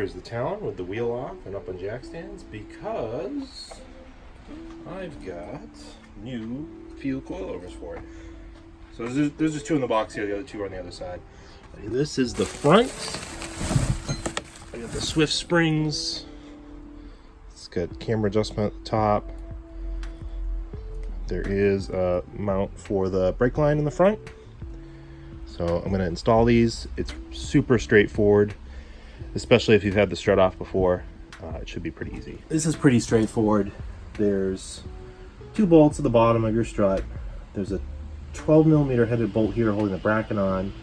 Here's the Talon with the wheel off and up on jack stands because I've got new Feal coilovers for it. So there's just two in the box here, the other two are on the other side. This is the front. I got the Swift springs. It's got camera adjustment at the top. There is a mount for the brake line in the front. So I'm going to install these. It's super straightforward, especially if you've had the strut off before. It should be pretty easy. This is pretty straightforward. There's two bolts at the bottom of your strut. There's a 12mm headed bolt here holding the bracket on,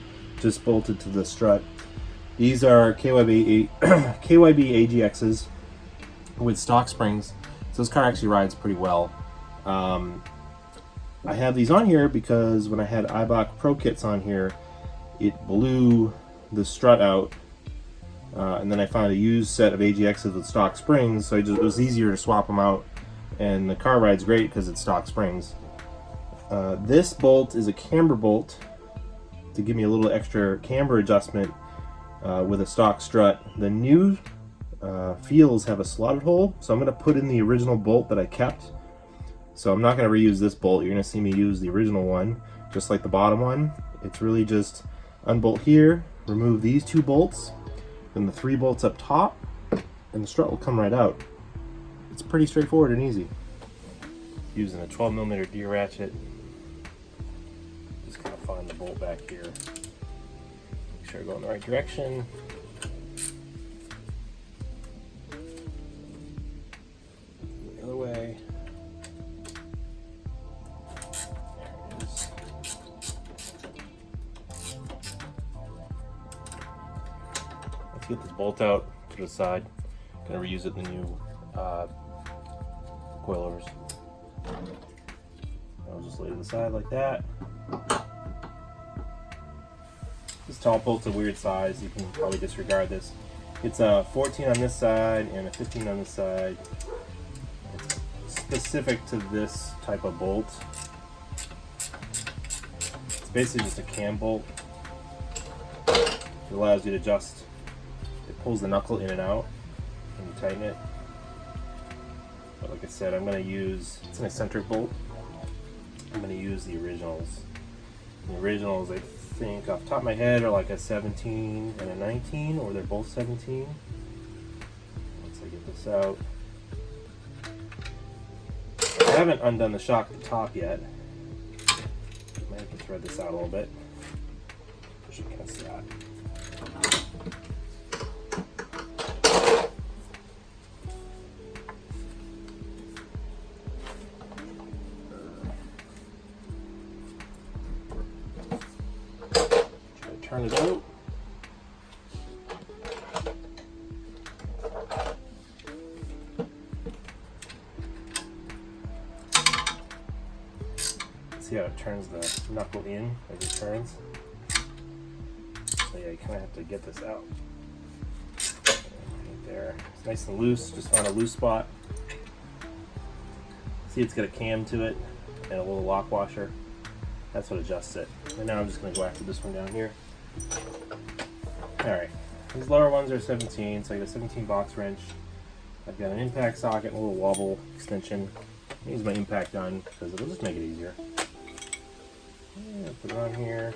just bolted to the strut. These are KYB AGXs with stock springs, so this car actually rides pretty well. I have these on here because when I had Eibach Pro kits on here, it blew the strut out, and then I found a used set of AGXs with stock springs, so it was easier to swap them out, and the car rides great because it's stock springs. This bolt is a camber bolt to give me a little extra camber adjustment with a stock strut. The new Feals have a slotted hole, so I'm going to put in the original bolt that I kept. So I'm not going to reuse this bolt. You're going to see me use the original one, just like the bottom one. It's really just unbolt here, remove these two bolts, then the three bolts up top, and the strut will come right out. It's pretty straightforward and easy. Using a 12mm D ratchet, just kind of find the bolt back here. Make sure I go in the right direction. The other way. Get this bolt out, put it aside. Gonna reuse it in the new coilovers. I'll just lay it to the side like that. This tall bolt's a weird size. You can probably disregard this. It's a 14 on this side and a 15 on this side. It's specific to this type of bolt. It's basically just a cam bolt. It allows you to adjust. It pulls the knuckle in and out when you tighten it. But like I said, I'm going to use, it's an eccentric bolt. I'm going to use the originals. The originals, I think, off the top of my head, are like a 17 and a 19, or they're both 17. Once I get this out. I haven't undone the shock at the top yet. I might have to thread this out a little bit. Push it against that. Turn it out. See how it turns the knuckle in as it turns? So yeah, you kind of have to get this out. Right there. It's nice and loose. Just found a loose spot. See, it's got a cam to it and a little lock washer. That's what adjusts it. And now I'm just going to go after this one down here. Alright, these lower ones are 17, so I got a 17 box wrench. I've got an impact socket and a little wobble extension. I'll use my impact gun because it'll just make it easier. Yeah, put it on here.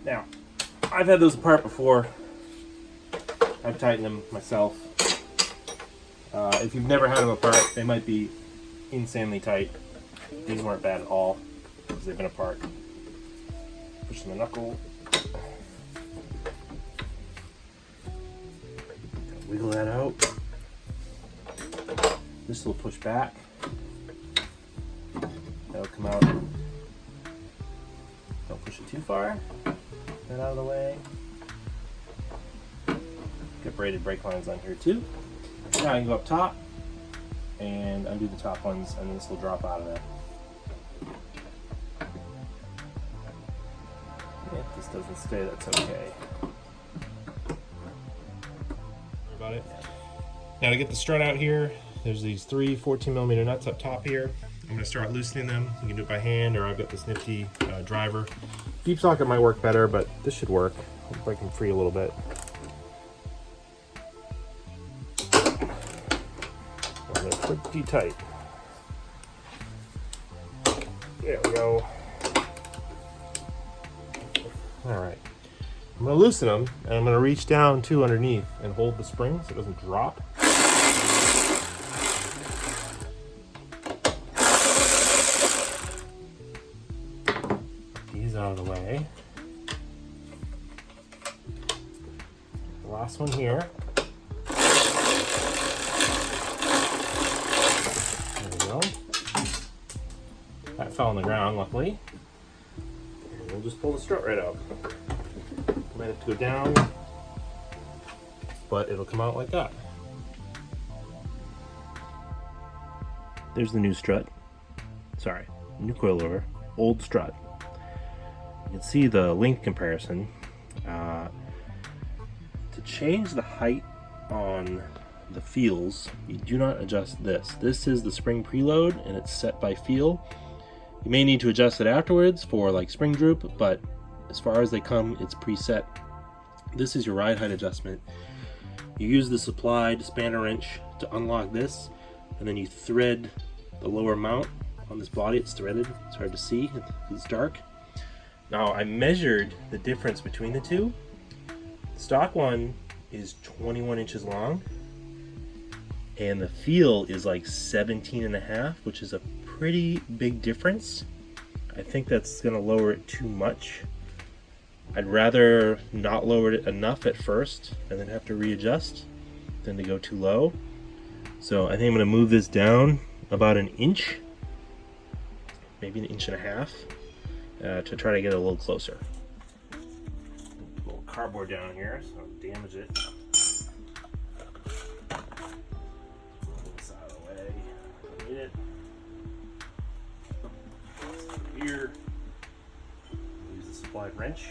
Now, I've had those apart before. I've tightened them myself. If you've never had them apart, they might be insanely tight. These weren't bad at all because they've been apart. Pushing the knuckle. Wiggle that out. This will push back. That'll come out. Don't push it too far. Get out of the way. Got braided brake lines on here too. Now I can go up top and undo the top ones, and this will drop out of there. If this doesn't stay, that's okay. Sorry about it. Now to get the strut out here, there's these three 14mm nuts up top here. I'm going to start loosening them. You can do it by hand, or I've got this nifty driver. Deep socket might work better, but this should work. I'll break them free a little bit. And they're pretty tight. There we go. All right. I'm going to loosen them, and I'm going to reach down too underneath and hold the spring so it doesn't drop. These out of the way. The last one here. There we go. That fell on the ground, luckily. And we'll just pull the strut right out. Might have to go down, but it'll come out like that. There's the new strut. Sorry, new coilover, old strut. You can see the length comparison. To change the height on the Feals, you do not adjust this. This is the spring preload, and it's set by Feal. You may need to adjust it afterwards for like spring droop, but as far as they come, it's preset. This is your ride height adjustment. You use the supplied spanner wrench to unlock this, and then you thread the lower mount on this body. It's threaded, it's hard to see, it's dark. Now I measured the difference between the two. The stock one is 21 inches long, and the Feal is like 17 and a half, which is a pretty big difference. I think that's gonna lower it too much. I'd rather not lower it enough at first and then have to readjust than to go too low. So I think I'm going to move this down about an inch, maybe an inch and a half, to try to get it a little closer. A little cardboard down here, so I'll damage it. Move this out of the way. Don't need it. Here, use the supplied wrench.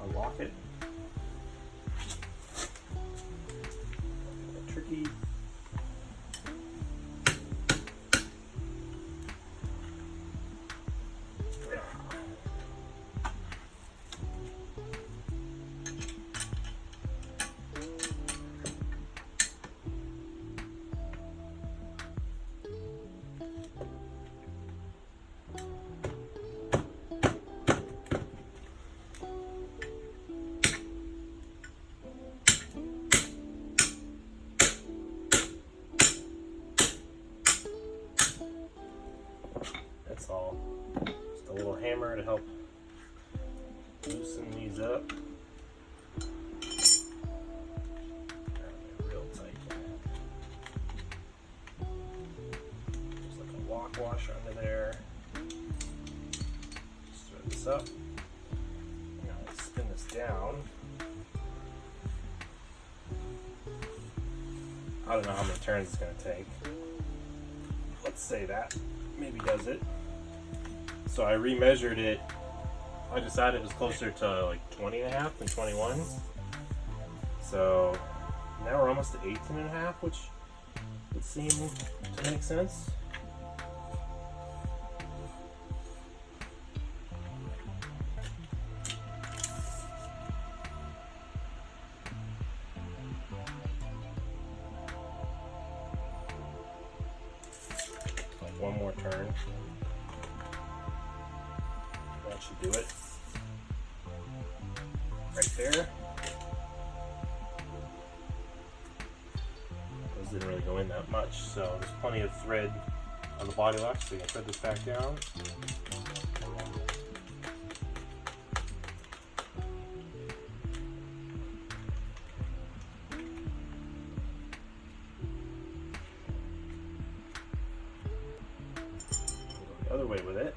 Unlock it. Tricky. That's all. Just a little hammer to help loosen these up. They're real tight. Just like a lock washer under there. Just thread this up. Now let's spin this down. I don't know how many turns it's going to take. Let's say that. Maybe does it. So I remeasured it. I decided it was closer to like 20 and a half than 21. So now we're almost to 18 and a half, which would seem to make sense. One more turn. That should do it. Right there. Those didn't really go in that much, so there's plenty of thread on the body left, so you can thread this back down. Other way with it.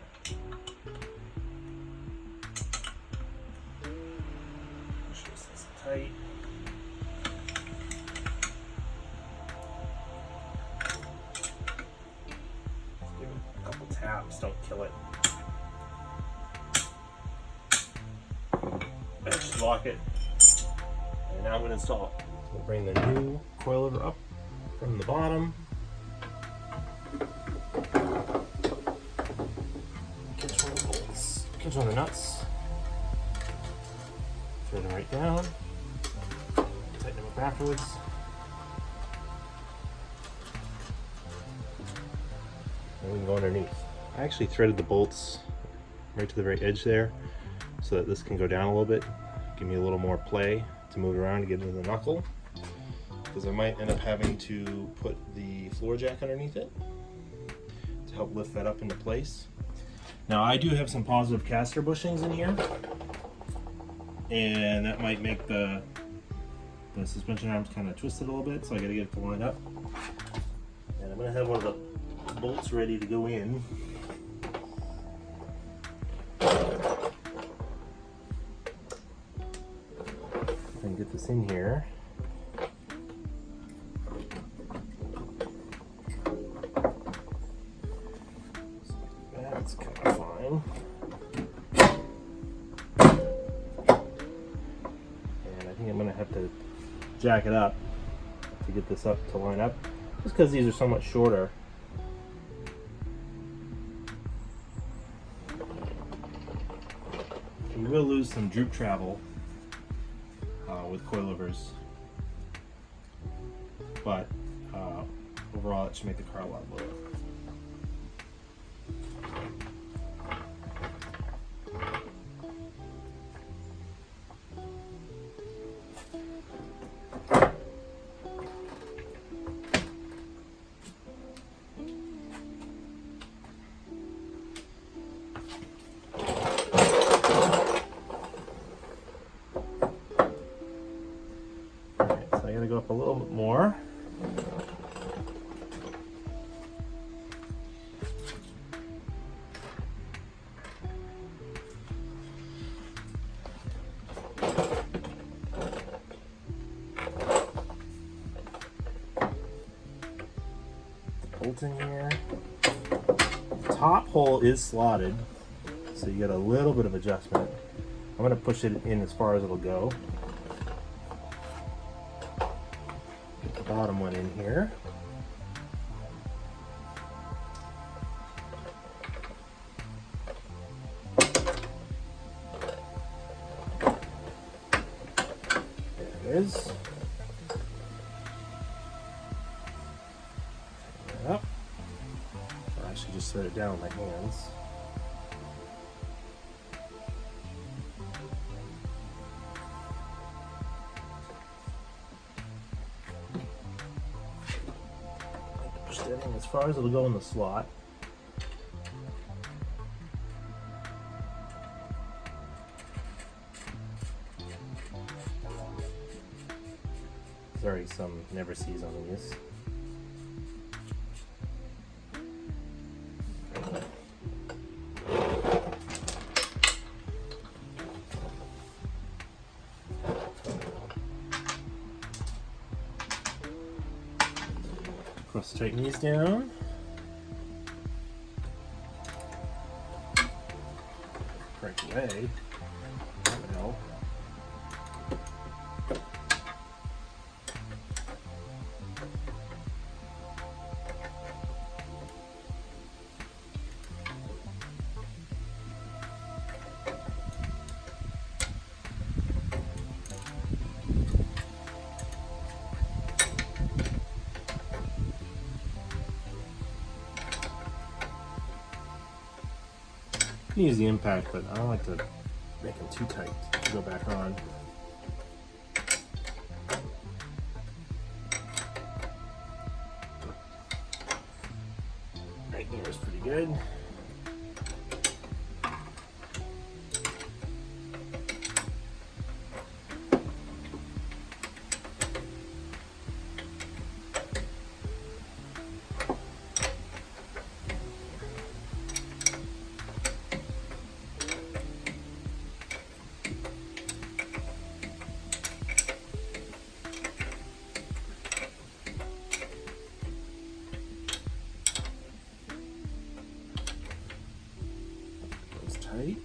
Push this nice and tight. Just give it a couple taps, don't kill it. And just lock it. And now I'm going to install it. We'll bring the new coilover up from the bottom. Catch one of the nuts. them right down. Tighten them up afterwards. And we can go underneath. I actually threaded the bolts right to the very edge there so that this can go down a little bit, give me a little more play to move around to get into the knuckle, because I might end up having to put the floor jack underneath it to help lift that up into place. Now I do have some positive caster bushings in here, and that might make the suspension arms kind of twisted a little bit, so I got to get it to line up. And I'm going to have one of the bolts ready to go in. And get this in here. That's kind of fine. And I think I'm going to have to jack it up to get this up to line up, just because these are so much shorter. You will lose some droop travel with coilovers, but overall it should make the car a lot lower. I gotta go up a little bit more. Bolt in here. Top hole is slotted, so you get a little bit of adjustment. I'm gonna push it in as far as it'll go. Bottom one in here. There it is. Up. I should just thread it down with my hands. As far as it'll go in the slot. There's already some never sees on these. Let's tighten these down. Right away. That would help. You can use the impact, but I don't like to make them too tight to go back on. Right here is pretty good. Tight.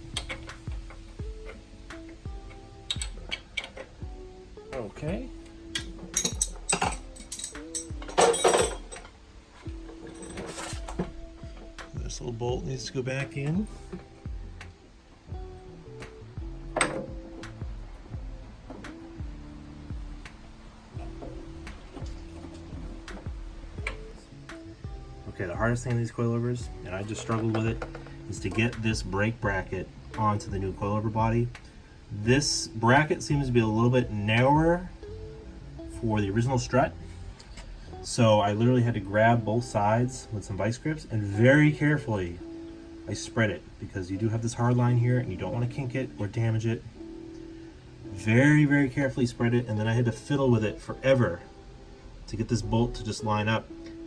Okay. This little bolt needs to go back in. Okay, the hardest thing in these coilovers, and I just struggled with it, is to get this brake bracket onto the new coilover body. This bracket seems to be a little bit narrower for the original strut. So I literally had to grab both sides with some vice grips and very carefully I spread it, because you do have this hard line here and you don't want to kink it or damage it. Very, very carefully spread it, and then I had to fiddle with it forever to get this bolt to just line up.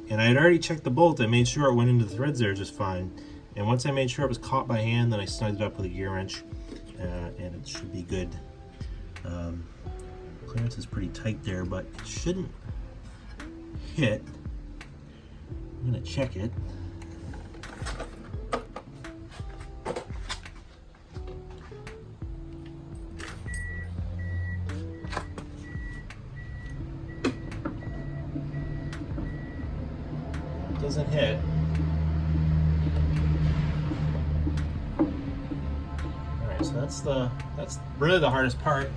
And I had already checked the bolt. I made sure it went into the threads there just fine. And once I made sure it was caught by hand, then I snugged it up with a gear wrench, and it should be good. Clearance is pretty tight there, but it shouldn't hit. I'm gonna check it. It doesn't hit. Alright, so that's really the hardest part.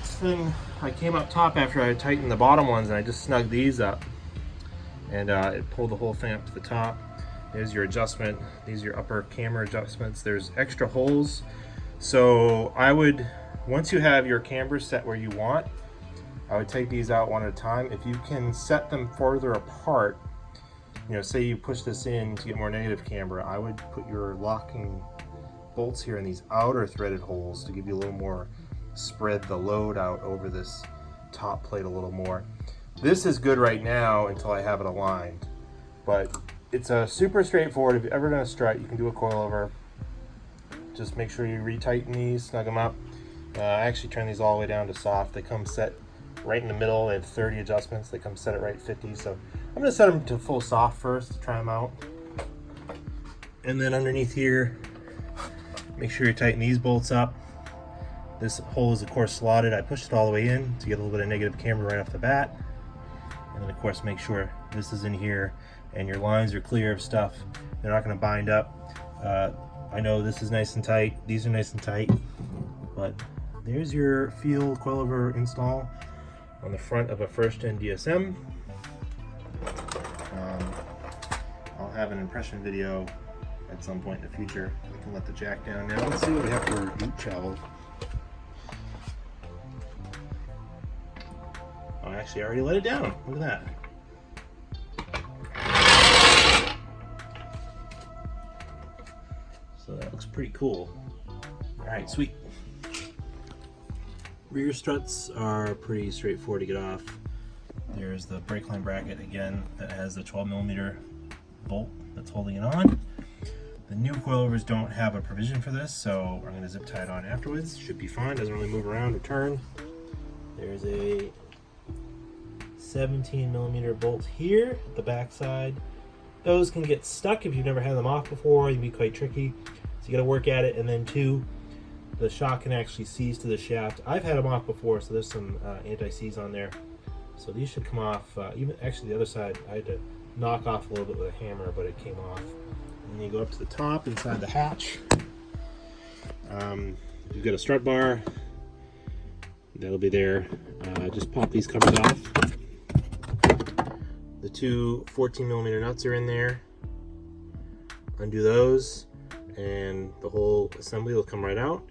Thing, I came up top after I tightened the bottom ones, and I just snugged these up, and it pulled the whole thing up to the top. There's your adjustment. These are your upper camber adjustments. There's extra holes, so I would, once you have your camber set where you want, I would take these out one at a time. If you can set them further apart, you know, say you push this in to get more negative camber, I would put your locking bolts here in these outer threaded holes to give you a little more, spread the load out over this top plate a little more. This is good right now until I have it aligned, but it's a super straightforward. If you've ever done a strut, you can do a coilover. Just make sure you retighten these, snug them up. I actually turn these all the way down to soft. They come set right in the middle. They have 30 adjustments. They come set at right 50. So I'm gonna set them to full soft first to try them out. And then underneath here, make sure you tighten these bolts up. This hole is of course slotted. I pushed it all the way in to get a little bit of negative camber right off the bat. And then of course make sure this is in here and your lines are clear of stuff. They're not going to bind up. I know this is nice and tight. These are nice and tight. But there's your Feal coilover install on the front of a first gen DSM. I'll have an impression video at some point in the future. We can let the jack down now. Let's see what we have for boot travel. Oh, actually I already let it down. Look at that. So that looks pretty cool. Alright, sweet. Rear struts are pretty straightforward to get off. There's the brake line bracket again that has the 12mm bolt that's holding it on. The new coilovers don't have a provision for this, so I'm going to zip tie it on afterwards. Should be fine, doesn't really move around or turn. There's a 17mm bolt here at the back side. Those can get stuck if you've never had them off before. It can be quite tricky, so you got to work at it. And then two, the shock can actually seize to the shaft. I've had them off before, so there's some anti-seize on there, so these should come off. Even actually the other side I had to knock off a little bit with a hammer, but it came off. And then you go up to the top inside the hatch. You've got a strut bar that'll be there. Just pop these covers off. The two 14mm nuts are in there. Undo those, and the whole assembly will come right out.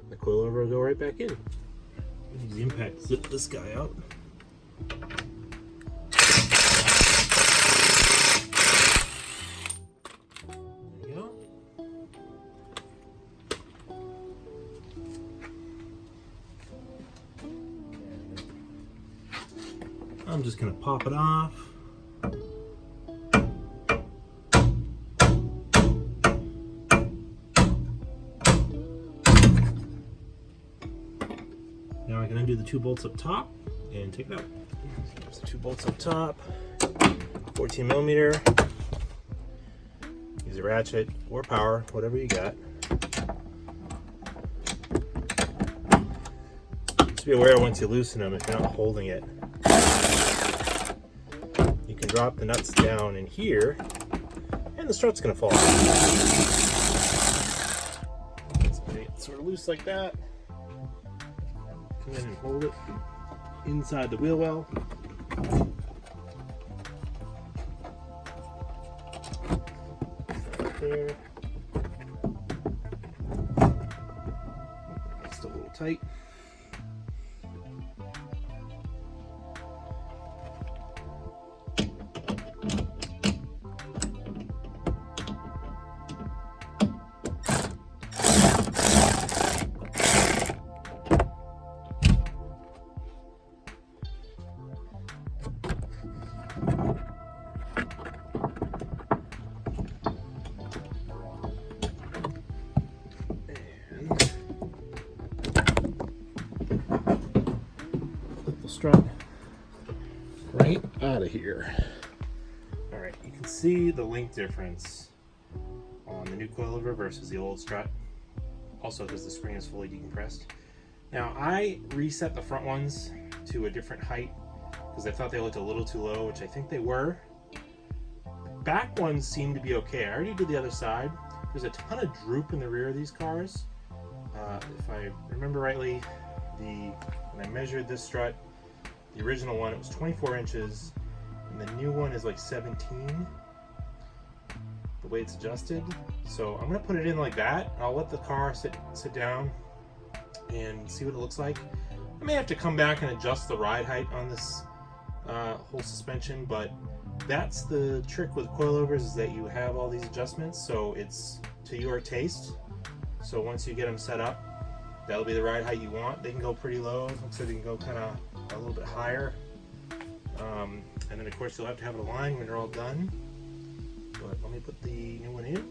The coilover will go right back in. Use the impact to zip this guy out. There you go. I'm just gonna pop it off. Now I can undo the two bolts up top and take it out. There's the two bolts up top, 14mm. Use a ratchet or power, whatever you got. Just be aware once you loosen them, if you're not holding it, you can drop the nuts down in here and the strut's gonna fall off. So it's sort of loose like that. Come in and hold it inside the wheel well. there. Still a little tight. Strut right out of here. All right, you can see the length difference on the new coilover versus the old strut, also because the spring is fully decompressed. Now I reset the front ones to a different height because I thought they looked a little too low, which I think they were. Back ones seem to be okay. I already did the other side. There's a ton of droop in the rear of these cars. If I remember rightly, when I measured this strut, the original one, it was 24 inches, and the new one is like 17, the way it's adjusted. So I'm gonna put it in like that. I'll let the car sit down and see what it looks like. I may have to come back and adjust the ride height on this whole suspension, but that's the trick with coilovers, is that you have all these adjustments, so it's to your taste. So once you get them set up, that'll be the ride height you want. They can go pretty low, so they can go kind of a little bit higher. And then of course you'll have to have it aligned when they're all done. But let me put the new one in,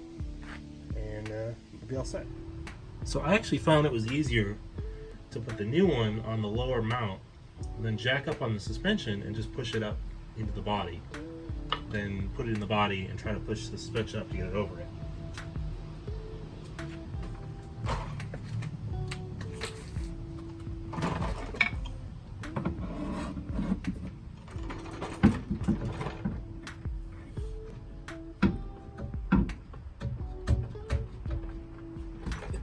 and it'll be all set. So I actually found it was easier to put the new one on the lower mount, and then jack up on the suspension and just push it up into the body. Then put it in the body and try to push the suspension up to get it over it.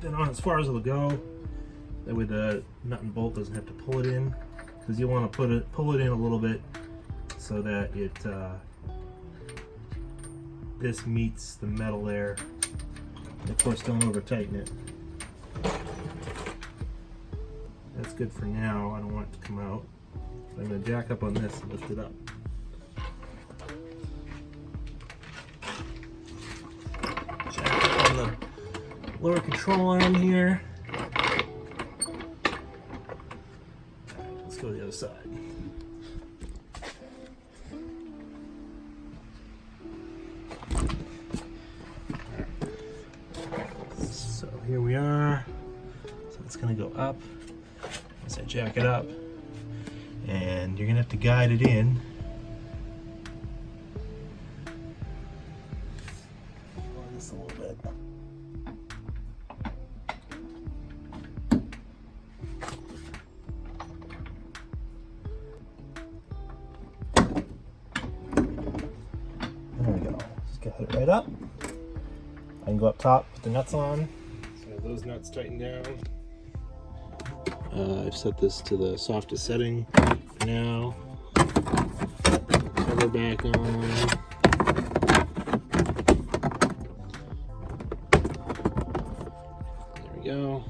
Then on as far as it'll go, that way the nut and bolt doesn't have to pull it in, because you want to pull it in a little bit so that it this meets the metal there. And of course, don't over tighten it. That's good for now. I don't want it to come out. So I'm going to jack up on this and lift it up. Jack up on the lower control arm here. Let's go to the other side. So here we are. So it's going to go up as I jack it up, and you're going to have to guide it in. Just a little bit. There we go. Just get it right up. I can go up top, put the nuts on. So those nuts tighten down. I've set this to the softest setting for now. Cover back on. There we go.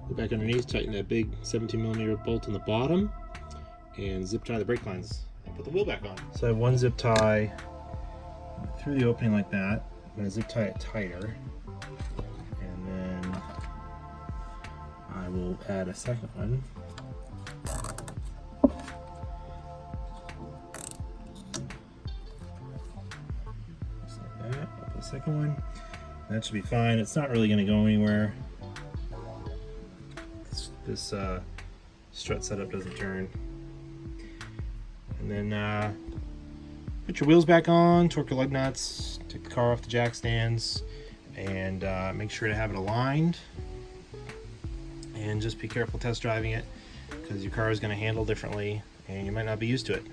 Go back underneath, tighten that big 17mm bolt in the bottom, and zip tie the brake lines. And put the wheel back on. So I have one zip tie through the opening like that. I'm going to zip tie it tighter, and then I will add a second one. Just like that. I'll put a second one. That should be fine. It's not really going to go anywhere. This strut setup doesn't turn. And then put your wheels back on, torque your lug nuts, take the car off the jack stands, and make sure to have it aligned. And just be careful test driving it, because your car is going to handle differently and you might not be used to it.